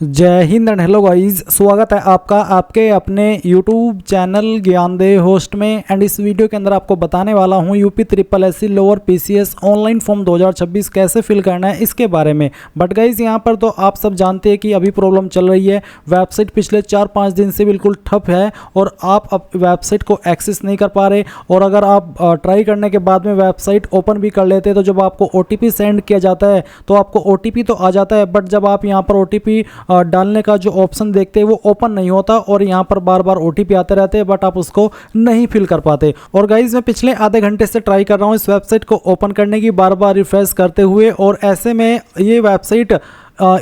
जय Hind and hello guys, स्वागत है आपका आपके अपने यूट्यूब चैनल ज्ञानदेव होस्ट में। एंड इस वीडियो के अंदर आपको बताने वाला हूं UP triple SC lower PCS online form 2026 कैसे फिल करना है इसके बारे में। बट गाइस यहां पर तो आप सब जानते हैं कि अभी प्रॉब्लम चल रही है, वेबसाइट पिछले 4-5 दिन से बिल्कुल ठप है और आप अब वेबसाइट को एक्सेस नहीं कर पा रहे। और अगर आप ट्राई करने के बाद में वेबसाइट ओपन भी कर लेते हैं तो जब आपको OTP सेंड किया जाता है तो आपको OTP तो आ जाता है, बट जब आप यहाँ पर OTP डालने का जो ऑप्शन देखते हैं वो ओपन नहीं होता और यहाँ पर बार बार OTP आते रहते हैं, बट आप उसको नहीं फिल कर पाते। और गाइज मैं पिछले आधे घंटे से ट्राई कर रहा हूँ इस वेबसाइट को ओपन करने की, बार बार रिफ्रेश करते हुए, और ऐसे में ये वेबसाइट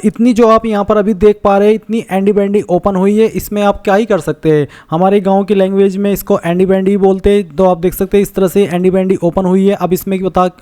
इतनी जो आप यहाँ पर अभी देख पा रहे हैं इतनी एंडी बैंडी ओपन हुई है। इसमें आप क्या ही कर सकते हैं, हमारे गांव की लैंग्वेज में इसको एंडी बैंडी बोलते हैं। तो आप देख सकते हैं इस तरह से एंडी बैंडी ओपन हुई है। अब इसमें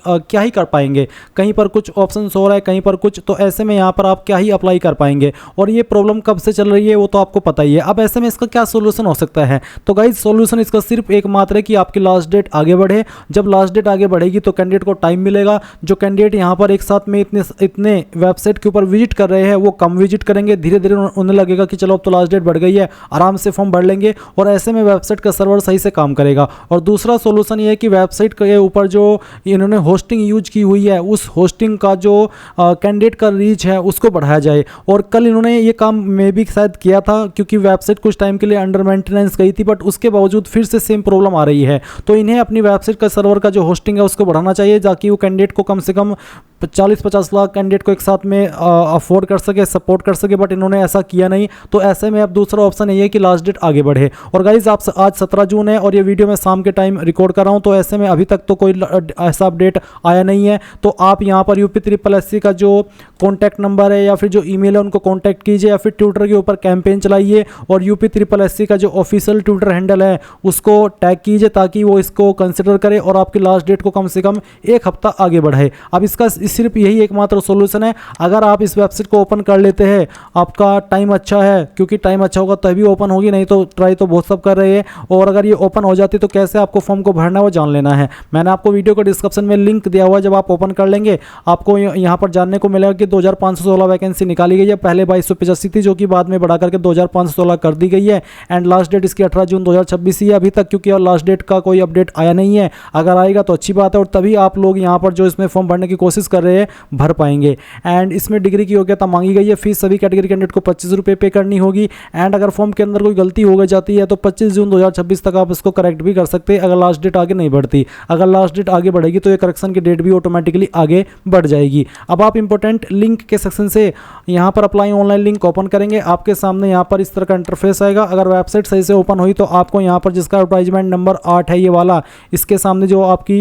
क्या ही कर पाएंगे, कहीं पर कुछ ऑप्शन हो रहा है कहीं पर कुछ, तो ऐसे में यहाँ पर आप क्या ही अप्लाई कर पाएंगे। और ये प्रॉब्लम कब से चल रही है वो तो आपको पता ही है। अब ऐसे में इसका क्या सोल्यूशन हो सकता है, तो गाइज सोल्यूशन इसका सिर्फ एक मात्र है कि आपकी लास्ट डेट आगे बढ़े। जब लास्ट डेट आगे बढ़ेगी तो कैंडिडेट को टाइम मिलेगा। जो कैंडिडेट यहाँ पर एक साथ में इतने वेबसाइट के ऊपर विजिट कर रहे हैं वो कम विजिट करेंगे, धीरे धीरे उन्हें लगेगा कि चलो अब तो लास्ट डेट बढ़ गई है, आराम से फॉर्म भर लेंगे, और ऐसे में वेबसाइट का सर्वर सही से काम करेगा। और दूसरा सोल्यूशन ये है कि वेबसाइट के ऊपर जो इन्होंने होस्टिंग यूज की हुई है उस होस्टिंग का जो कैंडिडेट का रीच है उसको बढ़ाया जाए। और कल इन्होंने ये काम में भी शायद किया था, क्योंकि वेबसाइट कुछ टाइम के लिए अंडर मेंटेनेंस गई थी, बट उसके बावजूद फिर से सेम प्रॉब्लम आ रही है। तो इन्हें अपनी वेबसाइट का सर्वर का जो होस्टिंग है उसको बढ़ाना चाहिए, ताकि वो कैंडिडेट को कम से कम 40-50 लाख कैंडिडेट को एक साथ में अफोर्ड कर सके, सपोर्ट कर सके, बट इन्होंने ऐसा किया नहीं। तो ऐसे में अब दूसरा ऑप्शन ये है कि लास्ट डेट आगे बढ़े। और गाइज आप आज 17 जून है और ये वीडियो मैं शाम के टाइम रिकॉर्ड कर रहा हूँ, तो ऐसे में अभी तक तो कोई ऐसा अपडेट आया नहीं है। तो आप यहाँ पर यूपी ट्रिपल एससी का जो कॉन्टैक्ट नंबर है या फिर जो ईमेल है उनको कॉन्टैक्ट कीजिए, या फिर ट्विटर के ऊपर कैंपेन चलाइए और यूपी ट्रिपल एससी का जो ऑफिशियल ट्विटर हैंडल है उसको टैग कीजिए, ताकि वो इसको कंसिडर करे और आपकी लास्ट डेट को कम से कम एक हफ्ता आगे बढ़ाए। अब इसका सिर्फ यही एकमात्र सॉल्यूशन है। अगर आप इस वेबसाइट को ओपन कर लेते हैं, आपका टाइम अच्छा है, क्योंकि टाइम अच्छा होगा तभी ओपन होगी, नहीं तो ट्राई तो बहुत सब कर रहे हैं। और अगर ये ओपन हो जाती तो कैसे आपको फॉर्म को भरना है वो जान लेना है। मैंने आपको वीडियो को डिस्क्रिप्शन में लिंक दिया हुआ है, जब आप ओपन कर लेंगे आपको यहाँ पर जानने को मिलेगा कि 2516 वैकेंसी निकाली गई है। पहले 2285 थी जो कि बाद में बढ़ा करके 2516 कर दी गई है। एंड लास्ट डेट इसकी 18 जून 2026 ही है अभी तक, क्योंकि और लास्ट डेट का कोई अपडेट आया नहीं है। अगर आएगा तो अच्छी बात है, और तभी आप लोग यहाँ पर जो इसमें फॉर्म भरने की कोशिश कर रहे हैं भर पाएंगे। एंड इसमें डिग्री की योग्यता मांगी गई है। फीस सभी कैटेगरी कैंडिडेट को 25 रुपये पे करनी होगी। एंड अगर फॉर्म के अंदर कोई गलती हो जाती है तो 25 जून 2026 तक आप इसको करेक्ट भी कर सकते हैं, अगर लास्ट डेट आगे नहीं बढ़ती। अगर लास्ट डेट आगे बढ़ेगी तो ये करेक्शन की डेट भी ऑटोमेटिकली आगे बढ़ जाएगी। अब आप इंपॉर्टेंट लिंक के सेक्शन से यहाँ पर अप्लाई ऑनलाइन लिंक ओपन करेंगे, आपके सामने यहाँ पर इस तरह का इंटरफेस आएगा। अगर वेबसाइट सही से ओपन हुई तो आपको यहाँ पर जिसका एडवर्टाइजमेंट नंबर 8 है ये वाला, इसके सामने जो आपकी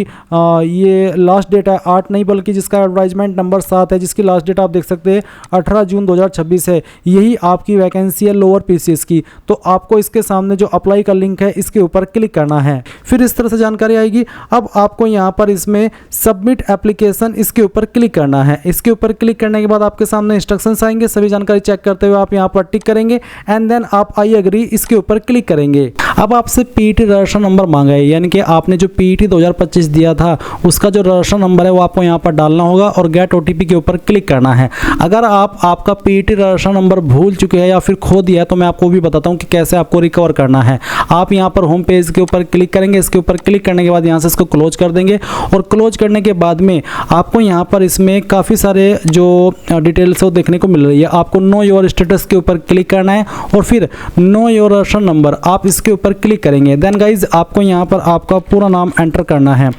ये लास्ट डेट है 8 नहीं बल्कि जिसका एडवर्टाइजमेंट नंबर 7 है, जिसकी लास्ट डेट आप देख सकते हैं 18 जून 2026 है, यही आपकी वैकेंसी है लोअर पीसीएस की। तो आपको इसके सामने जो अप्लाई का लिंक है इसके ऊपर क्लिक करना है, फिर इस तरह से जानकारी आएगी। अब आपको यहाँ पर इसमें सबमिट एप्लीकेशन इसके ऊपर क्लिक करना है। इसके ऊपर क्लिक करने के बाद आपके सामने इंस्ट्रक्शंस आएंगे, सभी जानकारी चेक करते हुए आप यहाँ पर टिक करेंगे एंड देन आप आई एग्री इसके ऊपर क्लिक करेंगे। अब आपसे पीईटी रजिस्ट्रेशन नंबर मांगा है, यानी कि आपने जो पीईटी 2025 दिया था उसका जो रजिस्ट्रेशन नंबर है वो आपको यहाँ पर डालना होगा और गेट OTP के ऊपर क्लिक करना है। अगर आपका पीईटी रजिस्ट्रेशन नंबर भूल चुके हैं या फिर खो दिया है तो मैं आपको भी बताता हूँ कि कैसे आपको रिकवर करना है। आप यहाँ पर होम पेज के ऊपर क्लिक करेंगे, इसके ऊपर क्लिक करने के बाद यहाँ से इसको क्लोज कर देंगे, और क्लोज करने के बाद में आपको यहाँ पर इसमें काफ़ी सारे जो डिटेल्स है वो देखने को मिल रही है। आपको नो योर स्टेटस के ऊपर क्लिक करना है और फिर नो योर रजिस्ट्रेशन नंबर आप इसके ऊपर क्लिक करेंगे। देन गाइज आपको यहाँ पर आपका पूरा नाम एंटर करना है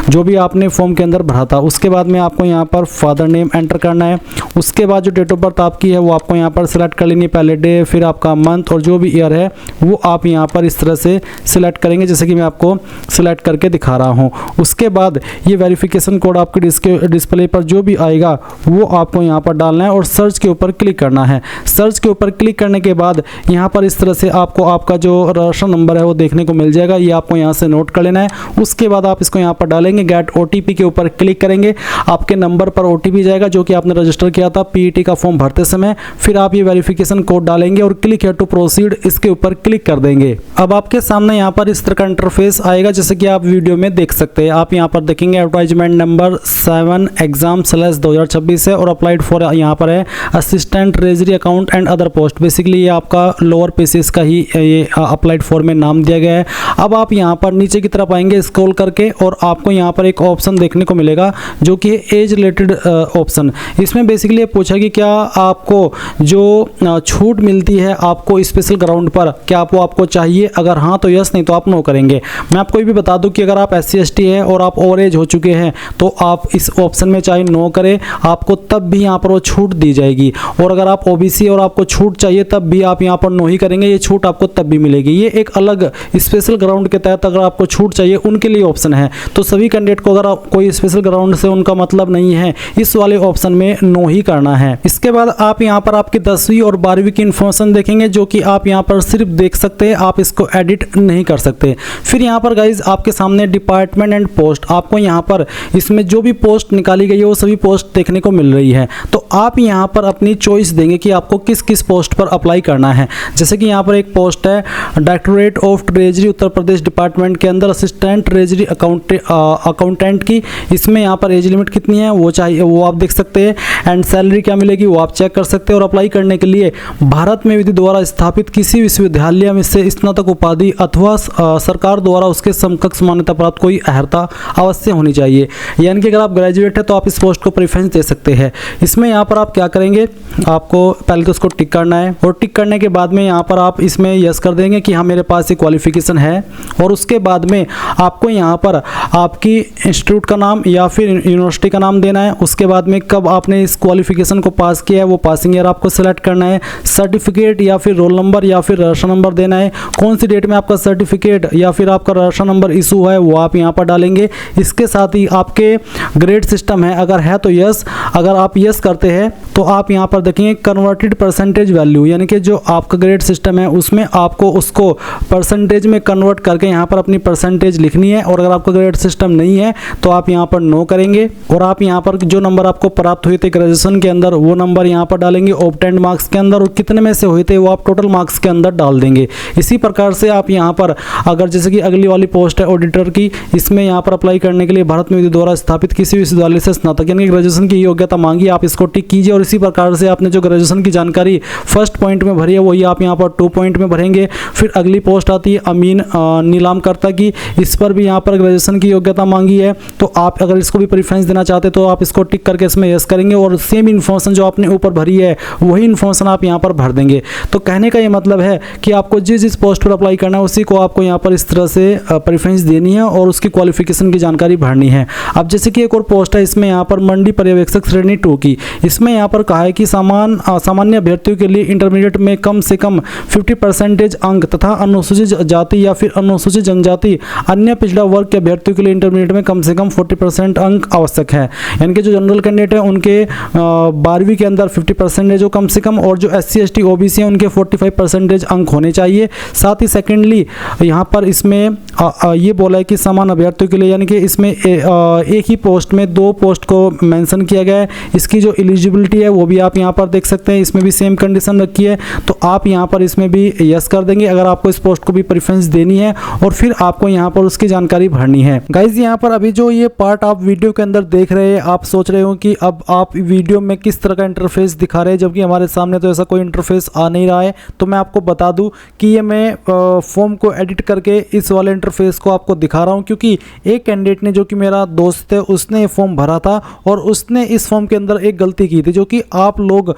जो भी आपने फॉर्म के अंदर भरा था। उसके बाद में आपको यहाँ पर फादर नेम एंटर करना है। उसके बाद जो डेट ऑफ बर्थ आपकी है वो आपको यहाँ पर सिलेक्ट कर लेनी है, पहले डे फिर आपका मंथ और जो भी ईयर है वो आप यहाँ पर इस तरह से सिलेक्ट करेंगे, जैसे कि मैं आपको सिलेक्ट करके दिखा रहा हूँ। उसके बाद ये वेरिफिकेशन कोड आपके डिस्प्ले पर जो भी आएगा वो आपको यहाँ पर डालना है और सर्च के ऊपर क्लिक करना है। सर्च के ऊपर क्लिक करने के बाद यहाँ पर इस तरह से आपको आपका जो रजिस्ट्रेशन नंबर है वो देखने को मिल जाएगा, ये आपको यहाँ से नोट कर लेना है। उसके बाद आप इसको यहाँ पर डालेंगे, गेट OTP के ऊपर क्लिक करेंगे। आपके आपके नंबर पर OTP जाएगा जो कि आपने रजिस्टर किया था PET का फॉर्म भरते समय। फिर आप ये वेरिफिकेशन कोड डालेंगे और क्लिक हियर टू प्रोसीड इसके ऊपर क्लिक कर देंगे। अब आपके सामने यहाँ पर इस तरह का इंटरफेस आएगा जैसे कि आप वीडियो में देख सकते हैं। आप यहाँ पर देखेंगे एडवर्टाइजमेंट नंबर 7 एग्जाम/2026 है और अप्लाइड फॉर यहाँ पर है assistant treasury account and other post. Basically ये आपका लोअर PCS का ही ये अप्लाइड फॉर में नाम दिया गया है। अब आप यहाँ पर नीचे की तरफ आएंगे स्क्रॉल करके और आपको यहाँ पर एक ऑप्शन देखने को मिलेगा जो कि एज रिलेटेड ऑप्शन। इसमें बेसिकली ये पूछा कि क्या आपको जो छूट मिलती है आपको स्पेशल ग्राउंड पर, क्या वो आपको चाहिए? अगर हाँ तो यस, नहीं तो आप नो करेंगे। मैं आपको ये भी बता दूं कि अगर आप SC/ST हैं और आप ओवर एज हो चुके हैं तो आप इस ऑप्शन में चाहे नो करें, आपको तब भी यहाँ पर वो छूट दी जाएगी। और अगर आप OBC और आपको छूट चाहिए तब भी आप यहाँ पर नो ही करेंगे, ये छूट आपको तब भी मिलेगी। ये एक अलग स्पेशल ग्राउंड के तहत अगर आपको छूट चाहिए उनके लिए ऑप्शन है। तो सभी कैंडिडेट को अगर कोई स्पेशल ग्राउंड से उनका मतलब नहीं है, इस वाले ऑप्शन में नो ही करना है। इसके बाद आप यहाँ पर आपकी 10वीं और 12वीं की इन्फॉर्मेशन देखेंगे जो कि आप यहाँ पर सिर्फ देख सकते हैं, आप इसको एडिट नहीं कर सकते। फिर यहाँ पर गाइज आपके सामने डिपार्टमेंट एंड पोस्ट, आपको यहाँ पर इसमें जो भी पोस्ट निकाली गई है वो सभी पोस्ट देखने को मिल रही है। तो आप यहाँ पर अपनी चॉइस देंगे कि आपको किस किस पोस्ट पर अप्लाई करना है। जैसे कि यहाँ पर एक पोस्ट है directorate of treasury Uttar Pradesh department के अंदर असिस्टेंट ट्रेजरी अकाउंटेंट की। इसमें यहाँ पर एज लिमिट कितनी है वो चाहिए, वो आप देख सकते हैं, एंड सैलरी क्या मिलेगी वो आप चेक कर सकते हैं। और अप्लाई करने के लिए भारत में विधि द्वारा स्थापित किसी विश्वविद्यालय में से स्नातक उपाधि अथवा सरकार द्वारा उसके समकक्ष मान्यता प्राप्त कोई अर्हता अवश्य होनी चाहिए। यानी कि अगर आप ग्रेजुएट है तो आप इस पोस्ट को प्रेफरेंस दे सकते हैं। इसमें यहाँ पर आप क्या करेंगे, आपको पहले तो उसको टिक करना है और टिक करने के बाद में यहाँ पर आप इसमें यस कर देंगे कि हाँ मेरे पास ये क्वालिफिकेशन है। और उसके बाद में आपको यहाँ पर आपकी इंस्टीट्यूट का नाम या फिर यूनिवर्सिटी का नाम देना है। उसके बाद में कब आपने इस क्वालिफिकेशन को पास किया है वो पासिंग ईयर आपको सेलेक्ट करना है। सर्टिफिकेट या फिर रोल नंबर या फिर रजिस्ट्रेशन नंबर देना है। कौन सी डेट में आपका सर्टिफिकेट या फिर आपका रजिस्ट्रेशन नंबर इशू है वो आप यहाँ पर डालेंगे। इसके साथ ही आपके ग्रेड सिस्टम है, अगर है तो यस, अगर आप यस करते हैं तो आप यहाँ पर देखेंगे कन्वर्टेड परसेंटेज वैल्यू, यानी कि जो आपका ग्रेड सिस्टम है उसमें आपको उसको परसेंटेज में कन्वर्ट करके यहाँ पर अपनी परसेंटेज लिखनी है। और अगर आपका ग्रेड सिस्टम नहीं है तो आप यहाँ पर नो करेंगे और आप यहाँ पर जो नंबर आपको प्राप्त हुए थे ग्रेजुएशन के अंदर वो नंबर यहाँ पर डालेंगे ऑब्टेन्ड मार्क्स के अंदर, और कितने में से हुए थे वो आप टोटल मार्क्स के अंदर डाल देंगे। इसी प्रकार से आप यहाँ पर अगर जैसे कि अगली वाली पोस्ट है ऑडिटर की, इसमें यहाँ पर अप्लाई करने के लिए भारत में विधि द्वारा स्थापित किसी विश्वविद्यालय से स्नातक यानी ग्रेजुएशन की योग्यता मांगी, आप इसको टिक कीजिए। और इसी प्रकार से आपने जो ग्रेजुएशन की जानकारी फर्स्ट पॉइंट में भरी है वही आप यहाँ पर 2 पॉइंट में भरेंगे। फिर अगली पोस्ट आती है अमीन नीलामकर्ता की, इस पर भी यहाँ पर ग्रेजुएशन की योग्यता मांगी है। तो आप अगर इसको भी प्रेफरेंस देना चाहते तो आप इसको टिक करके इसमें यस करेंगे और सेम इन्फॉर्मेशन जो आपने ऊपर भरी है वही इन्फॉर्मेशन आप यहाँ पर भर देंगे। तो कहने का ये मतलब है कि आपको जिस जिस पोस्ट पर अप्लाई करना है उसी को आपको यहाँ पर इस तरह से प्रेफरेंस देनी है और उसकी क्वालिफिकेशन की जानकारी भरनी है। अब जैसे कि एक और पोस्ट है इसमें यहाँ पर मंडी पर्यवेक्षक श्रेणी 2 की, इसमें यहाँ पर कहा है कि सामान्य अभ्यर्थियों के लिए इंटरमीडिएट में कम से कम 50% अंक तथा अनुसूचित जाति या फिर अनुसूचित जनजाति अन्य पिछड़ा वर्ग के अभ्यर्थियों के लिए इंटरमीडिएट में कम से कम 40% अंक आवश्यक है। यानी कि जो जनरल कैंडिडेट है उनके 12वीं के अंदर 50% जो कम से कम, और जो SC/ST OBC है उनके 45% अंक होने चाहिए। साथ ही सेकेंडली यहाँ पर इसमें ये बोला है कि समान अभ्यर्थियों के लिए, यानी कि इसमें एक ही पोस्ट में 2 पोस्ट को मेंशन किया गया है। इसकी जो एलिजिबिलिटी है वो भी आप यहाँ पर देख सकते हैं, इसमें भी सेम कंडीशन रखी है। तो आप यहाँ पर इसमें भी यस कर देंगे अगर आपको इस पोस्ट को भी प्रेफरेंस देनी है और फिर आपको यहाँ पर उसकी जानकारी भरनी है। गाइज यहाँ पर अभी जो ये पार्ट आप वीडियो के अंदर देख रहे हैं, आप सोच रहे हो कि अब आप वीडियो में किस तरह का इंटरफेस दिखा रहे हैं, जबकि हमारे सामने तो ऐसा कोई इंटरफेस आ नहीं रहा है। तो मैं आपको बता दूं कि ये मैं फॉर्म को एडिट करके इस वाले इंटरफेस को आपको दिखा रहा हूं, क्योंकि एक कैंडिडेट ने जो कि मेरा दोस्त है उसने ये फॉर्म भरा था और उसने इस फॉर्म के अंदर एक गलती की थी जो कि आप लोग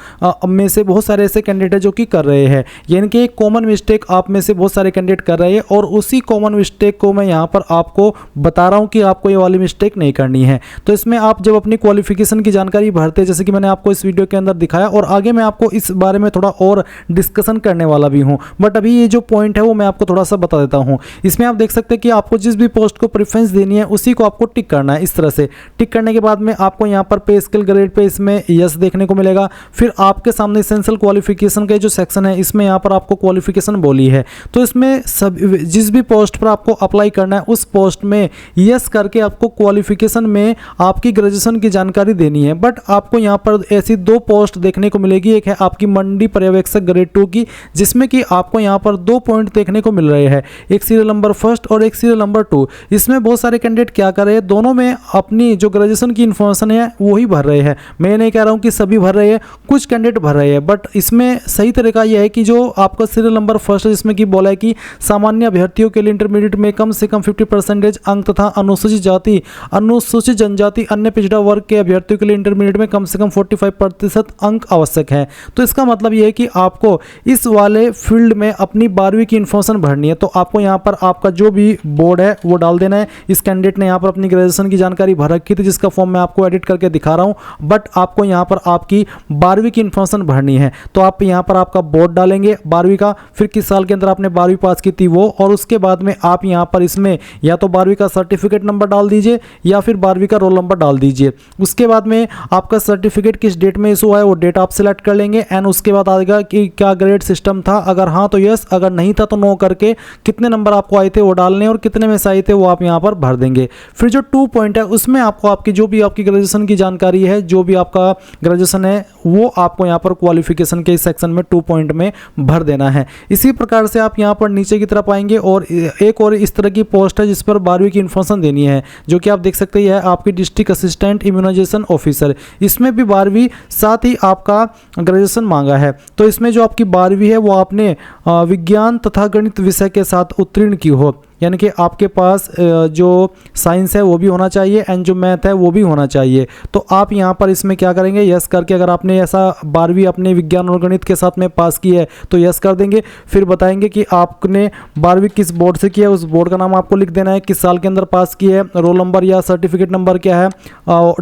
में से बहुत सारे ऐसे कैंडिडेट है जो कि कर रहे हैं। यानी कि एक कॉमन मिस्टेक आप में से बहुत सारे कैंडिडेट कर रहे हैं और उसी कॉमन मिस्टेक को मैं यहाँ पर आपको बता रहा हूँ कि आपको ये वाली मिस्टेक नहीं करनी है। तो इसमें आप जब अपनी क्वालिफिकेशन की जानकारी भरते जैसे कि मैंने आपको इस वीडियो के अंदर दिखाया, और आगे मैं आपको इस बारे में थोड़ा और डिस्कशन करने वाला भी हूँ, बट अभी ये जो पॉइंट है वो मैं आपको थोड़ा सा बता देता हूँ। इसमें आप देख सकते हैं कि आपको जिस भी पोस्ट को प्रेफरेंस देनी है उसी को आपको टिक करना है। इस तरह से टिक करने के बाद में आपको यहाँ पर पे स्केल ग्रेड पे इसमें यस देखने को मिलेगा। फिर आपके सामने एसेंशियल क्वालिफिकेशन का जो सेक्शन है इसमें यहाँ पर आपको क्वालिफिकेशन बोली है। तो इसमें सब जिस भी पोस्ट पर आपको अप्लाई करना है उस पोस्ट में यस करके आपको क्वालिफिकेशन में आपकी ग्रेजुएशन की जानकारी देनी है। बट आपको यहाँ पर ऐसी दो पोस्ट देखने को मिलेगी, एक है आपकी मंडी पर्यवेक्षक ग्रेड 2 की, जिसमें कि आपको यहाँ पर 2 पॉइंट देखने को मिल रहे हैं, एक सीरियल नंबर फर्स्ट और एक सीरियल नंबर 2। इसमें बहुत सारे कैंडिडेट क्या कर रहे हैं, दोनों में अपनी जो ग्रेजुएशन की इन्फॉर्मेशन है वही भर रहे हैं। मैं नहीं कह रहा हूँ कि सभी भर रहे हैं, कुछ कैंडिडेट भर रहे हैं, बट इसमें सही तरीका यह है कि जो आपका सीरियल नंबर फर्स्ट है जिसमें कि बोला है कि सामान्य अभ्यर्थियों के लिए इंटरमीडिएट में कम से कम 50% अंक तथा अनुसूचित जाति, अनुसूचित जनजाति, अन्य पिछड़ा वर्ग के अभ्यर्थियों के लिए इंटरमीडिएट में कम से कम 45% अंक आवश्यक है। तो इसका मतलब यह है कि आपको इस वाले फील्ड में अपनी 12वीं की इन्फॉर्मेशन भरनी है। तो आपको यहाँ पर आपका जो भी बोर्ड है वो डाल देना है। इस कैंडिडेट ने यहाँ पर अपनी ग्रेजुएशन की जानकारी भर रखी थी, जिसका फॉर्म मैं आपको एडिट करके दिखा रहा हूँ, बट आपको यहाँ पर आपकी 12वीं की इन्फॉर्मेशन भरनी है। तो आप यहाँ पर आपका बोर्ड डालेंगे 12वीं का, फिर किस साल के अंदर आपने 12वीं पास की थी वो, और उसके बाद में आप यहाँ पर इसमें या तो 12वीं का सर्टिफिकेट नंबर डाल दीजिए या फिर 12वीं का रोल नंबर डाल दीजिए। उसके बाद में आपका सर्टिफिकेट किस डेट में इशू हुआ है वो डेट आप सिलेक्ट कर लेंगे, एंड उसके बाद आएगा कि क्या ग्रेड सिस्टम था, अगर हाँ तो यस, अगर नहीं था तो नो करके कितने नंबर आपको आए थे वो डालने और कितने में से आए थे वो आप यहाँ पर भर देंगे। फिर जो 2 पॉइंट है उसमें आपको आपकी जो भी आपकी ग्रेजुएशन की जानकारी है, जो भी आपका ग्रेजुएशन है वो आपको यहाँ पर क्वालिफिकेशन के इस सेक्शन में 2 पॉइंट में भर देना है। इसी प्रकार से आप यहाँ पर नीचे की तरफ आएंगे और एक और इस तरह की पोस्ट है जिस पर 12वीं की इन्फॉर्मेशन देनी है, जो कि आप देख सकते हैं आपकी डिस्ट्रिक्ट असिस्टेंट इम्यूनाइजेशन ऑफिसर। इसमें भी 12वीं साथ ही आपका ग्रेजुएशन मांगा है। तो इसमें जो आपकी 12वीं है वो आपने विज्ञान तथा गणित विषय के साथ उत्तीर्ण की हो, यानी कि आपके पास जो साइंस है वो भी होना चाहिए एंड जो मैथ है वो भी होना चाहिए। तो आप यहाँ पर इसमें क्या करेंगे, यस करके, अगर आपने ऐसा 12वीं अपने विज्ञान और गणित के साथ में पास की है तो यस कर देंगे। फिर बताएंगे कि आपने 12वीं किस बोर्ड से किया है, उस बोर्ड का नाम आपको लिख देना है, किस साल के अंदर पास की है, रोल नंबर या सर्टिफिकेट नंबर क्या है,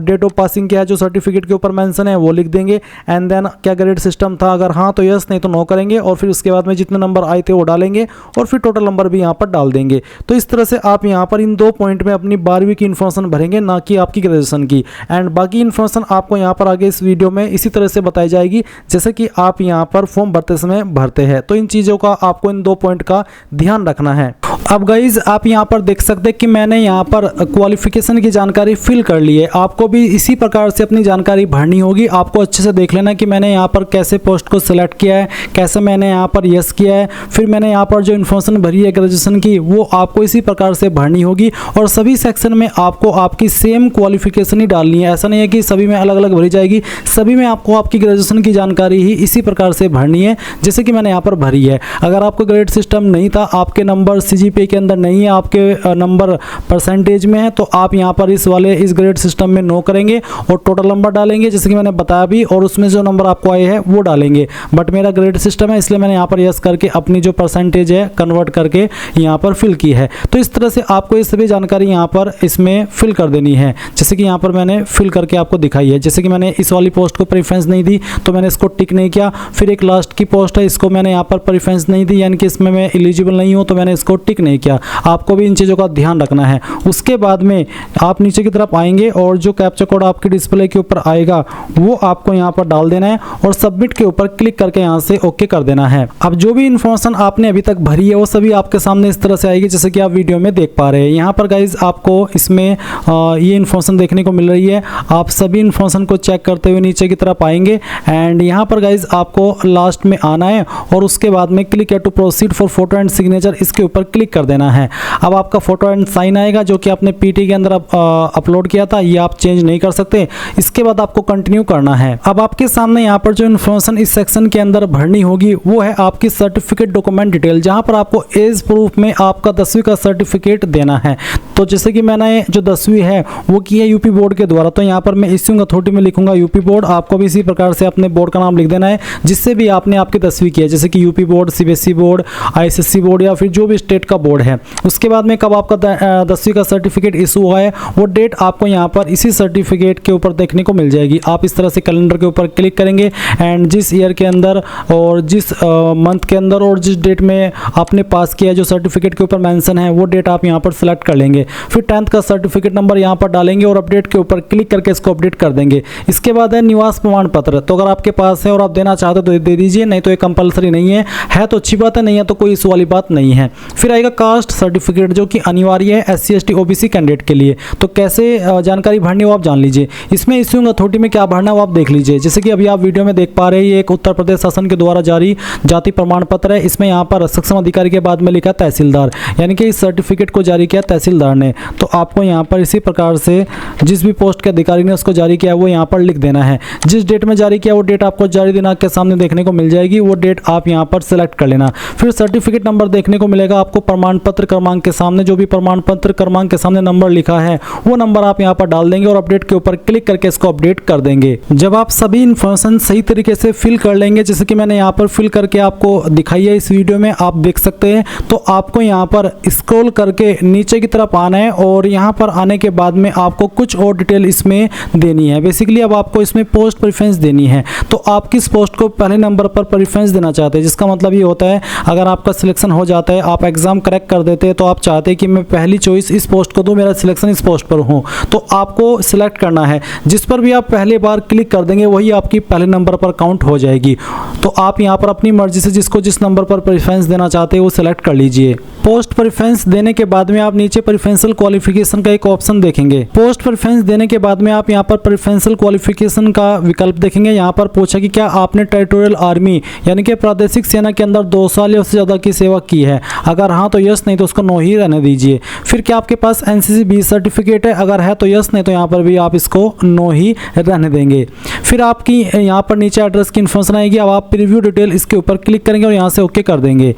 डेट ऑफ पासिंग क्या है जो सर्टिफिकेट के ऊपर मेंशन है वो लिख देंगे, एंड देन क्या ग्रेड सिस्टम था, अगर हाँ तो यस, नहीं तो नो करेंगे, और फिर उसके बाद में जितने नंबर आए थे वो डालेंगे और फिर टोटल नंबर भी यहाँ पर डाल देंगे। तो इस तरह से आप यहाँ पर इन 2 पॉइंट में अपनी 12वीं की इन्फॉर्मेशन भरेंगे, ना कि आपकी ग्रेजुएशन की। एंड बाकी इन्फॉर्मेशन आपको यहाँ पर आगे इस वीडियो में इसी तरह से बताई जाएगी जैसे कि आप यहाँ पर फॉर्म भरते समय भरते हैं। तो इन चीज़ों का आपको इन 2 पॉइंट का ध्यान रखना है। अब गाइज आप यहाँ पर देख सकते हैं कि मैंने यहाँ पर क्वालिफिकेशन की जानकारी फिल कर ली है। आपको भी इसी प्रकार से अपनी जानकारी भरनी होगी। आपको अच्छे से देख लेना कि मैंने यहाँ पर कैसे पोस्ट को सिलेक्ट किया है, कैसे मैंने यहाँ पर यस किया है, फिर मैंने यहाँ पर जो इन्फॉर्मेशन भरी है ग्रेजुएशन की वो आपको इसी प्रकार से भरनी होगी। और सभी सेक्शन में आपको आपकी सेम क्वालिफिकेशन ही डालनी है। ऐसा नहीं है कि सभी में अलग अलग भरी जाएगी, सभी में आपको आपकी ग्रेजुएशन की जानकारी ही इसी प्रकार से भरनी है जैसे कि मैंने यहाँ पर भरी है। अगर आपको ग्रेड सिस्टम नहीं था, आपके नंबर CGPA के अंदर नहीं है, आपके नंबर परसेंटेज में है, तो आप यहाँ पर इस ग्रेड सिस्टम में नो करेंगे और टोटल नंबर डालेंगे जैसे कि मैंने बताया भी, और उसमें जो नंबर आपको आए हैं वो डालेंगे। बट मेरा ग्रेड सिस्टम है इसलिए मैंने यहाँ पर यस करके अपनी जो परसेंटेज है कन्वर्ट करके यहाँ पर फिल की है। तो इस तरह से आपको ये सभी जानकारी यहाँ पर इसमें फिल कर देनी है, जैसे कि यहाँ पर मैंने फिल करके आपको दिखाई है। जैसे कि मैंने इस वाली पोस्ट को प्रेफरेंस नहीं दी तो मैंने इसको टिक नहीं किया। फिर एक लास्ट की पोस्ट है, इसको मैंने यहाँ पर प्रेफरेंस नहीं दी, यानी कि इसमें मैं एलिजिबल नहीं हूँ, तो मैंने इसको टिक नहीं किया। आपको भी इन चीज़ों का ध्यान रखना है। उसके बाद में आप नीचे की तरफ आएंगे और जो कैप्चा कोड आपके डिस्प्ले के ऊपर आएगा वो आपको यहाँ पर डाल देना है और सबमिट के ऊपर क्लिक करके यहाँ से ओके कर देना है। अब जो भी इन्फॉर्मेशन आपने अभी तक भरी है वो सभी आपके सामने इस तरह से आएगी जैसे कि आप वीडियो में देख पा रहे हैं। यहाँ पर गाइज आपको इसमें ये इन्फॉर्मेशन देखने को मिल रही है। आप सभी इन्फॉर्मेशन को चेक करते हुए नीचे की तरफ आएंगे एंड यहाँ पर गाइज आपको लास्ट में आना है और उसके बाद में click to proceed for photo and signature, इसके ऊपर क्लिक कर देना है। अब आपका फोटो एंड साइन आएगा जो कि आपने PT के अंदर अपलोड किया था, ये आप चेंज नहीं कर सकते। इसके बाद आपको कंटिन्यू करना है। अब आपके सामने यहाँ पर जो इन्फॉर्मेशन इस सेक्शन के अंदर भरनी होगी वो है आपकी सर्टिफिकेट डॉक्यूमेंट डिटेल, जहाँ पर आपको एज प्रूफ में आपका 10वीं का सर्टिफिकेट देना है। तो जैसे कि मैंने जो 10वीं है वो की है यूपी बोर्ड के द्वारा, तो यहाँ पर मैं इश्यूइंग अथॉरिटी में लिखूंगा यूपी बोर्ड। आपको भी इसी प्रकार से अपने बोर्ड का नाम लिख देना है जिससे भी आपने आपकी 10वीं की है, जैसे कि UP board, CBSE board, ISSC board या फिर जो भी स्टेट का बोर्ड है। उसके बाद में कब आपका 10वीं का सर्टिफिकेट इशू हुआ है वो डेट आपको यहाँ पर इसी सर्टिफिकेट के ऊपर देखने को मिल जाएगी। आप इस तरह से कैलेंडर के ऊपर क्लिक करेंगे एंड जिस ईयर के अंदर और जिस मंथ के अंदर और जिस डेट में आपने पास किया जो सर्टिफिकेट के ऊपर मेंशन है वो डेट आप यहाँ पर सिलेक्ट कर लेंगे। फिर 10th का सर्टिफिकेट नंबर यहाँ पर डालेंगे और अपडेट के ऊपर क्लिक करके इसको अपडेट कर देंगे। इसके बाद है निवास प्रमाण पत्र, तो अगर आपके पास है और आप देना चाहते तो दे दीजिए, नहीं तो ये कंपलसरी नहीं है तो अच्छी बात है, नहीं है तो कोई इस वाली बात नहीं है। फिर आएगा कास्ट सर्टिफिकेट जो कि अनिवार्य है SC ST OBC कैंडिडेट के लिए। तो कैसे जानकारी भरनी हो आप जान लीजिए। इसमें इश्यूइंग अथॉरिटी में क्या भरना हो आप देख लीजिए। जैसे कि अभी आप वीडियो में देख पा रहे हैं ये एक उत्तर प्रदेश शासन के द्वारा जारी जाति प्रमाण पत्र है। इसमें यहाँ पर सक्षम अधिकारी के बाद में लिखा तहसीलदार, यानी कि इस सर्टिफिकेट को जारी किया तहसीलदार ने। तो आपको यहाँ पर इसी प्रकार से जिस भी पोस्ट के अधिकारी ने उसको जारी किया वो यहाँ पर लिख देना है। जिस डेट में जारी किया वो डेट आपको जारी दिनांक के सामने देखने को मिल जाएगी, वो डेट आप यहाँ पर सिलेक्ट कर लेना। फिर सर्टिफिकेट नंबर देखने को मिलेगा आपको प्रमाण पत्र क्रमांक के सामने, जो भी प्रमाण पत्र क्रमांक के सामने नंबर लिखा है वो नंबर आप यहाँ पर डाल देंगे और अपडेट के ऊपर क्लिक करके इसको अपडेट कर देंगे। जब आप सभी इन्फॉर्मेशन सही तरीके से फिल कर लेंगे, जैसे कि मैंने यहाँ पर फिल करके आपको दिखाई है इस वीडियो में आप देख सकते हैं, तो आपको यहाँ पर स्क्रॉल करके नीचे की तरफ आना है और यहाँ पर आने के बाद में आपको कुछ और डिटेल इसमें देनी है। बेसिकली अब आपको इसमें पोस्ट प्रेफरेंस देनी है। तो आप किस पोस्ट को पहले नंबर पर प्रेफरेंस देना चाहते हैं, जिसका मतलब ये होता है अगर आपका सिलेक्शन हो जाता है, आप एग्जाम क्रैक कर देते हैं, तो आप चाहते हैं कि मैं पहली चॉइस इस पोस्ट को दूं, मेरा सिलेक्शन इस पोस्ट पर हो, तो आपको सिलेक्ट करना है। जिस पर भी आप पहले बार क्लिक कर देंगे वही आपकी पहले नंबर पर काउंट हो जाएगी। तो आप यहाँ पर अपनी मर्जी से जिसको जिस नंबर पर प्रेफरेंस देना चाहते हैं वो सिलेक्ट कर लीजिए। पोस्ट प्रेफरेंस देने के बाद में आप नीचे प्रेफरेंशियल क्वालिफिकेशन का एक ऑप्शन देखेंगे। पोस्ट प्रेफरेंस देने के बाद में आप यहाँ पर प्रेफरेंशियल क्वालिफिकेशन का विकल्प देखेंगे। यहाँ पर पूछा कि क्या आपने टेरिटोरियल आर्मी यानी कि प्रादेशिक सेना के अंदर 2 साल या उससे ज़्यादा की सेवा की है। अगर हाँ तो यस, नहीं तो उसको नो ही रहने दीजिए। फिर क्या आपके पास NCC B सर्टिफिकेट है, अगर है तो यस, नहीं तो यहाँ पर भी आप इसको नो ही रहने देंगे। फिर आपकी यहाँ पर नीचे एड्रेस की इन्फॉर्मेशन आएगी। अब आप प्रीव्यू डिटेल इसके ऊपर क्लिक करेंगे और यहाँ से ओके कर देंगे।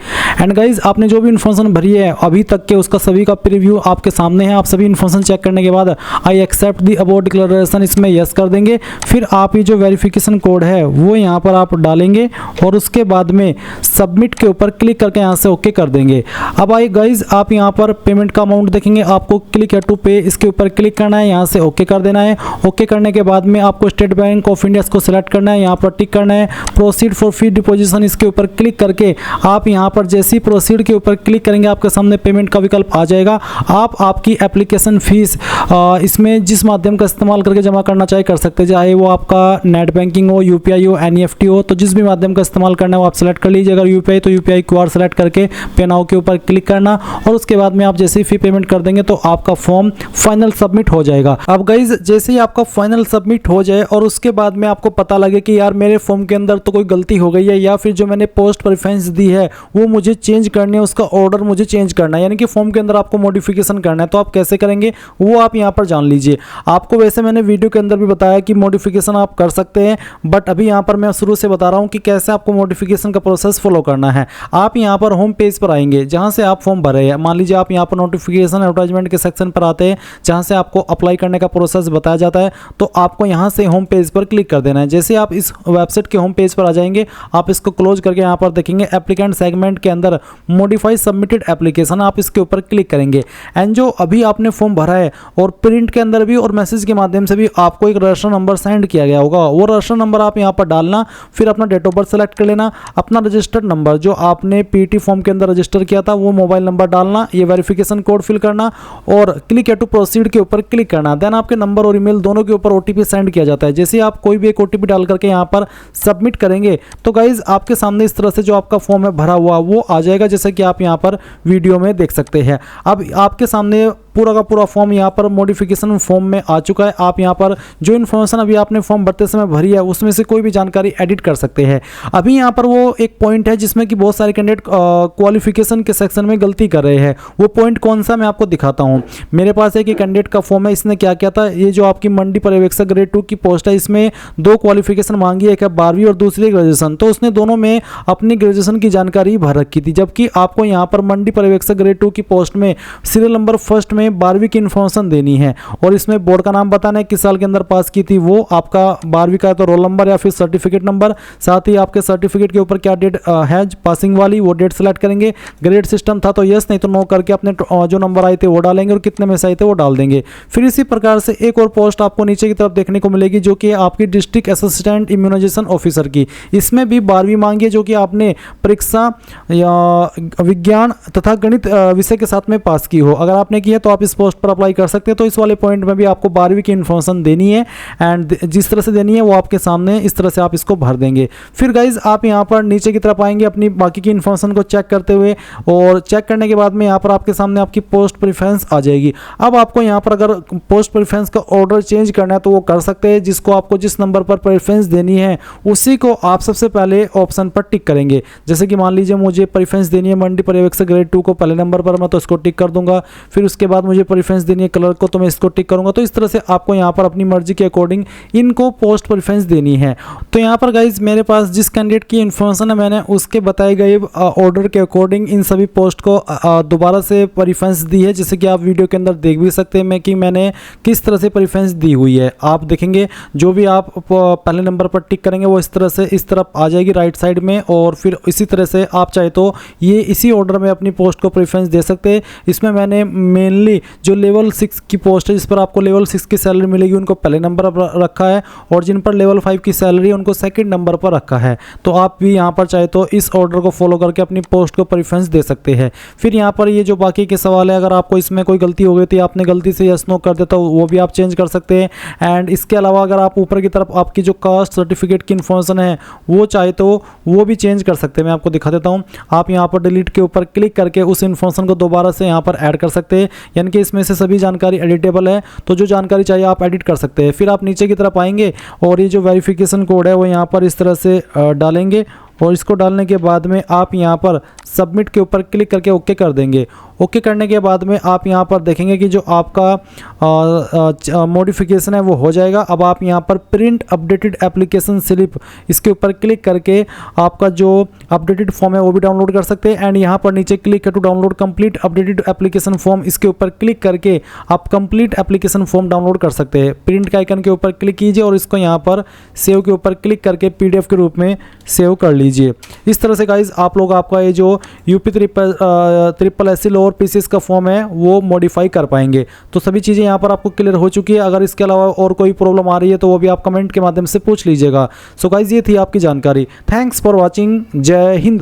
एंड गाइज आपने जो भी इन्फॉर्मेशन भरी है अभी तक के उसका सभी का प्रीव्यू आपके सामने है। आप सभी इन्फॉर्मेशन चेक करने के बाद I accept the above declaration इसमें यस कर देंगे। फिर आप ये जो वेरिफिकेशन कोड है वो यहाँ पर आप डालेंगे और उसके बाद में सबमिट के ऊपर क्लिक करके यहाँ से ओके कर देंगे। अब आइए गाइज आप यहाँ पर पेमेंट का अमाउंट देखेंगे, आपको क्लिक है टू पे इसके ऊपर क्लिक करना है, यहाँ से ओके कर देना है। ओके करने के बाद में आपको स्टेट बैंक ऑफ इंडिया को सिलेक्ट करना है, यहाँ पर टिक करना है। प्रोसीड फॉर फी डिपोजिशन इसके ऊपर क्लिक करके आप यहाँ पर जैसे ही प्रोसीड के ऊपर क्लिक करेंगे आपके सामने पेमेंट का विकल्प आ जाएगा। आप आपकी एप्लीकेशन फीस इसमें जिस माध्यम का इस्तेमाल करके जमा करना चाहे कर सकते हैं, चाहे वो आपका नेट बैंकिंग हो, UPI हो, NEFT हो, तो जिस भी माध्यम का इस्तेमाल करना है वो आप सेलेक्ट कर लीजिए। अगर UPI तो UPI QR सेलेक्ट करके पे नाउ के ऊपर क्लिक करना और उसके बाद में आप जैसे ही फी पेमेंट कर देंगे तो आपका फॉर्म फाइनल सबमिट हो जाएगा। अब गाइज जैसे ही आपका फाइनल सबमिट हो जाए और उसके बाद में आपको पता लगे कि यार मेरे फॉर्म के अंदर तो कोई गलती हो गई है या फिर जो मैंने पोस्ट प्रेफरेंस दी है वो मुझे चेंज करनी है, उसका ऑर्डर मुझे चेंज करना है, यानी कि फॉर्म के अंदर आपको मॉडिफिकेशन करना है, तो आप कैसे करेंगे वो आप यहाँ पर जान लीजिए। आपको वैसे मैंने वीडियो के अंदर भी बताया कि मॉडिफिकेशन आप कर सकते हैं, बट अभी यहाँ पर मैं शुरू से बता रहा हूँ कि कैसे आपको मॉडिफिकेशन का प्रोसेस फॉलो करना है। आप यहाँ पर होम पेज पर आएंगे जहाँ से आप फॉर्म भरे हैं। मान लीजिए आप यहाँ पर नोटिफिकेशन एडवर्टाइजमेंट के सेक्शन पर आते हैं जहाँ से आपको अप्लाई करने का प्रोसेस बताया जाता है, तो आपको यहाँ से होम पेज पर क्लिक कर देना है। जैसे आप इस वेबसाइट के होम पेज पर आ जाएंगे आप इसको क्लोज करके यहाँ पर देखेंगे एप्लीकेंट सेगमेंट के अंदर मॉडिफाई सबमिटेड एप्लीकेशन, आप इसके ऊपर क्लिक करेंगे। एंड जो अभी आपने फॉर्म भरा है और प्रिंट के अंदर भी और मैसेज के माध्यम से भी आपको एक रजिस्टर नंबर सेंड किया गया होगा, वो रजिस्टर नंबर आप यहाँ पर डालना। फिर अपना डेट ऑफ बर्थ सेलेक्ट कर लेना, अपना रजिस्टर्ड नंबर जो आपने PET फॉर्म के अंदर रजिस्टर किया था वो मोबाइल नंबर डालना, ये वेरिफिकेशन कोड फिल करना और क्लिक टू प्रोसीड के ऊपर क्लिक करना। देन आपके नंबर और ईमेल दोनों के ऊपर OTP सेंड किया जाता है। जैसे आप कोई भी एक OTP डाल करके यहाँ पर सबमिट करेंगे तो गाइज आपके सामने इस तरह से जो आपका फॉर्म है भरा हुआ वो आ जाएगा, जैसे कि आप यहाँ पर वीडियो में देख सकते हैं। अब आपके सामने पूरा का पूरा फॉर्म यहाँ पर मॉडिफिकेशन फॉर्म में आ चुका है। आप यहाँ पर जो इन्फॉर्मेशन अभी आपने फॉर्म भरते समय भरी है उसमें से कोई भी जानकारी एडिट कर सकते हैं। अभी यहाँ पर वो एक पॉइंट है जिसमें कि बहुत सारे कैंडिडेट क्वालिफिकेशन के सेक्शन में गलती कर रहे हैं। वो पॉइंट कौन सा मैं आपको दिखाता हूँ। मेरे पास एक कैंडिडेट का फॉर्म है, इसने क्या किया था, ये जो आपकी मंडी पर्यवेक्षक ग्रेड 2 की पोस्ट है इसमें 2 क्वालिफिकेशन मांगी है, एक है 12वीं और दूसरी ग्रेजुएशन। तो उसने दोनों में अपनी ग्रेजुएशन की जानकारी भर रखी थी, जबकि आपको यहाँ पर मंडी पर्यवेक्षक ग्रेड 2 की पोस्ट में सीरियल नंबर फर्स्ट में में 12वीं की इन्फॉर्मेशन देनी है और इसमें बोर्ड का नाम बताना है, किस साल के अंदर पास की थी वो, आपका 12वीं का है तो रोल नंबर या फिर सर्टिफिकेट नंबर, साथ ही आपके सर्टिफिकेट के ऊपर क्या डेट है पासिंग वाली वो डेट सेलेक्ट करेंगे। ग्रेड सिस्टम था तो यस, नहीं तो नो करके अपने जो नंबर आए थे वो डालेंगे और कितने में से आए थे वो डाल देंगे। फिर इसी प्रकार से एक और पोस्ट आपको नीचे की तरफ देखने को मिलेगी जो कि आपकी डिस्ट्रिक्ट असिस्टेंट इम्यूनाइजेशन ऑफिसर की। इसमें भी 12वीं मांगी है जो कि आपने परीक्षा या विज्ञान तथा गणित विषय के साथ में पास की हो। अगर आपने किया तो आप इस पोस्ट पर अप्लाई कर सकते हैं। तो इस वाले पॉइंट में भी आपको 12वीं की इन्फॉर्मेशन देनी है एंड जिस तरह से देनी है वो आपके सामने इस तरह से आप इसको भर देंगे। फिर गाइज आप यहाँ पर नीचे की तरफ आएंगे अपनी बाकी की इन्फॉर्मेशन को चेक करते हुए और चेक करने के बाद में यहाँ पर आपके सामने आपकी पोस्ट प्रेफरेंस आ जाएगी। अब आपको यहाँ पर अगर पोस्ट प्रेफरेंस का ऑर्डर चेंज करना है तो वो कर सकते हैं। जिसको आपको जिस नंबर पर प्रेफरेंस देनी है उसी को आप सबसे पहले ऑप्शन पर टिक करेंगे। जैसे कि मान लीजिए मुझे प्रेफरेंस देनी है मंडी पर्यवेक्षक ग्रेड 2 को पहले नंबर पर, मैं तो इसको टिक कर दूंगा। फिर उसके बाद मुझे प्रेफरेंस देनी है क्लर्क को तो मैं इसको टिक करूंगा। तो इस तरह से आपको यहाँ पर अपनी मर्जी के अकॉर्डिंग इनको पोस्ट प्रेफरेंस देनी है। तो यहाँ पर गाइज मेरे पास जिस कैंडिडेट की इन्फॉर्मेशन है मैंने उसके बताए गए ऑर्डर के अकॉर्डिंग इन सभी पोस्ट को दोबारा से प्रेफरेंस दी है। जैसे कि आप वीडियो के अंदर देख भी सकते हैं कि मैंने किस तरह से प्रेफरेंस दी हुई है। आप देखेंगे जो भी आप पहले नंबर पर टिक करेंगे वो इस तरह से इस तरफ आ जाएगी राइट साइड में और फिर इसी तरह से आप चाहे तो ये इसी ऑर्डर में अपनी पोस्ट को प्रेफरेंस दे सकते हैं। इसमें मैंने मेनली जो लेवल 6 की पोस्ट है जिस पर आपको लेवल 6 की सैलरी मिलेगी उनको पहले नंबर पर रखा है और जिन पर लेवल 5 की सैलरी है उनको सेकंड नंबर पर रखा है। तो आप भी यहाँ पर चाहे तो इस ऑर्डर को फॉलो करके अपनी पोस्ट को प्रेफरेंस दे सकते हैं। फिर यहाँ पर ये जो बाकी के सवाल है अगर आपको इसमें कोई गलती हो गई थी आपने गलती से यस नो कर दिया तो वो भी आप चेंज कर सकते हैं। एंड इसके अलावा अगर आप ऊपर की तरफ आपकी जो कास्ट सर्टिफिकेट की इन्फॉर्मेशन है वो चाहे तो वो भी चेंज कर सकते हैं। मैं आपको दिखा देता हूँ। आप यहाँ पर डिलीट के ऊपर क्लिक करके उस इन्फॉर्मेशन को दोबारा से यहाँ पर ऐड कर सकते हैं, यानी कि इसमें से सभी जानकारी एडिटेबल है तो जो जानकारी चाहिए आप एडिट कर सकते हैं। फिर आप नीचे की तरफ आएंगे और ये जो वेरिफिकेशन कोड है वो यहाँ पर इस तरह से डालेंगे और इसको डालने के बाद में आप यहाँ पर सबमिट के ऊपर क्लिक करके ओके कर देंगे। ओके करने के बाद में आप यहाँ पर देखेंगे कि जो आपका मॉडिफिकेशन है वो हो जाएगा। अब आप यहाँ पर प्रिंट अपडेटेड एप्लीकेशन स्लिप इसके ऊपर क्लिक करके आपका जो अपडेटेड फॉर्म है वो भी डाउनलोड कर सकते हैं। एंड यहाँ पर नीचे click to download complete updated application form इसके ऊपर क्लिक करके आप कंप्लीट एप्लीकेशन फॉर्म डाउनलोड कर सकते हैं। प्रिंट के आइकन के ऊपर क्लिक कीजिए और इसको यहाँ पर सेव के ऊपर क्लिक करके PDF के रूप में सेव कर लीजिए। इस तरह से गाइज आप लोग आपका ये जो UP triple SC lower PCS का फॉर्म है वो मॉडिफाई कर पाएंगे। तो सभी चीज़ें यहाँ पर आपको क्लियर हो चुकी है। अगर इसके अलावा और कोई प्रॉब्लम आ रही है तो वो भी आप कमेंट के माध्यम से पूछ लीजिएगा। सो गाइज ये थी आपकी जानकारी। Thanks for watching. जय हिंद।